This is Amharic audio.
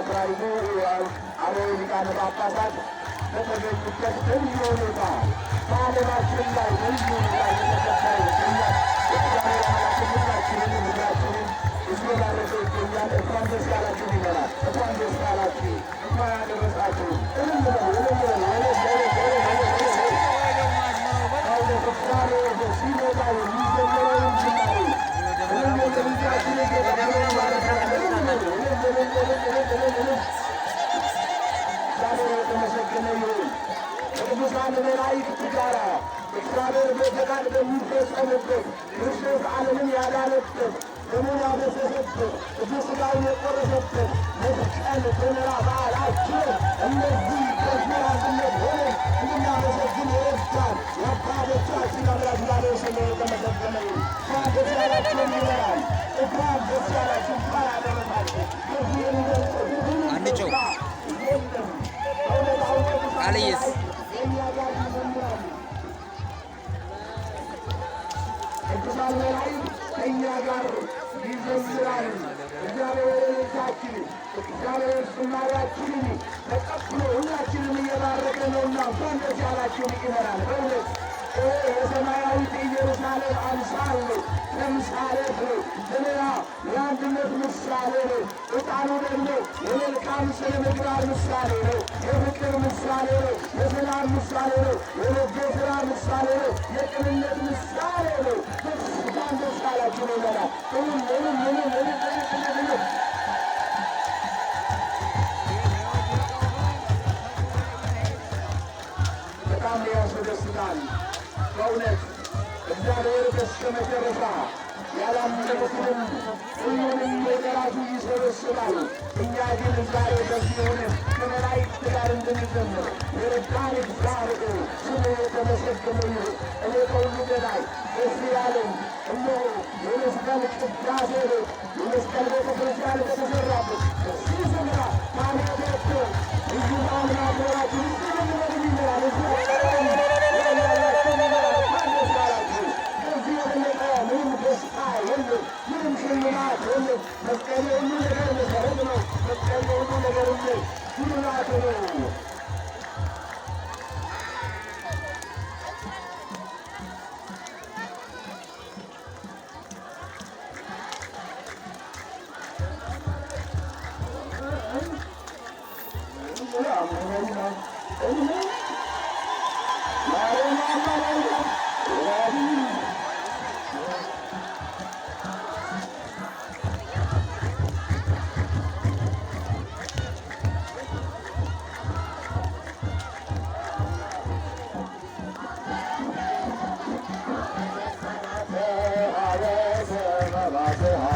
አክራሪ አበው ሊቃነ ጳጳሳት በተገኙበት በልዩ ሁኔታ በዓለማችን ላይ በልዩ ሁኔታ እየተከበረ ይገኛል። የእግዚአብሔር አምላክ ሁላችንን ምድራችንን እየባረከ ይገኛል። እንኳን ደስ ያላችሁ ይበላል። እንኳን ደስ ያላችሁ፣ እንኳን ያደረሳችሁ። እልል በሉ፣ እልል በሉ። አውደ ፍጻሜ ሲመጣ የሚዘመረውን ዝማሬ እልል በልጃችን እየጠበረ ማለት ነው። እግዚአብሔር የተመሰገነ ይሁን። ከቅዱሳን መላእክት ጋር እግዚአብሔር በፈቃድ በሚፈጸምበት ክርስቶስ ዓለምን ያዳነበት ደሙን ያፈሰሰበት ቅዱስ ሥጋውን የቆረሰበት መስቀል ደመራ በዓላችን እነዚህ በዚህ አንድነት ሆነን እንድናመሰግን የረዳን የአባቶቻችን አምላክ እግዚአብሔር ስሙ የተመሰገነ ይሁን። እንኳን ደስ ያላችሁ ይበላል። እንኳን ደስ ያላችሁ፣ እንኳን አደረሳችሁ። ከዚህ የሚበልጥ ምንም ደስታ የለም። ቃልዬስ የእኛ ጋር ይዘምራሉ። ቅዱሳን መላእክት ከእኛ ጋር ይዘምራሉ። እግዚአብሔር እልልታችን እግዚአብሔር ዝማሬያችንን ተቀብሎ ሁላችንም እየባረከ ነውና እንኳን ደስ ያላችሁ ይበላል። በእውነት የሰማያዊት ኢየሩሳሌም አምሳል ነው፣ ተምሳሌት ነው። ደመራ የአንድነት ምሳሌ ነው። ዕጣኑ ደግሞ የመልካም ስነ ምግባር ምሳሌ ነው። የፍቅር ምሳሌ ነው። የሰላም ምሳሌ ነው። የበጎ ሥራ ምሳሌ ነው። የቅንነት ምሳሌ ነው። እንኳን ደስ ያላችሁ ይበላል። በጣም ያስደስታል በእውነት እግዚአብሔር በስከ መጨረሻ ያላመኑትንም ሁሉንም ወደ ራሱ ይሰበስባል። እኛ ግን ዛሬ በዚህ ሆነን ከመላእክት ጋር እንድንዘምር የረዳን እግዚአብሔር ስሙ የተመሰገነ ይሁን። እኔ ከሁሉ በላይ ደስ ያለኝ እነሆ የመስቀል ቅዳሴ ነው። የመስቀል ቤተ ክርስቲያን በተሠራበት እዚህ ስፍራ ታሪክ ወጥቶ ልዩ በዓል ማክበራችን እንደምንመድ ይመራል ምንም ደስታ የለም፣ ምንም ሽልማት የለም። መስቀል የሁሉ ነገር መሠረት ነው። መስቀል የሁሉ ነገር ሽልማት ነው። Hare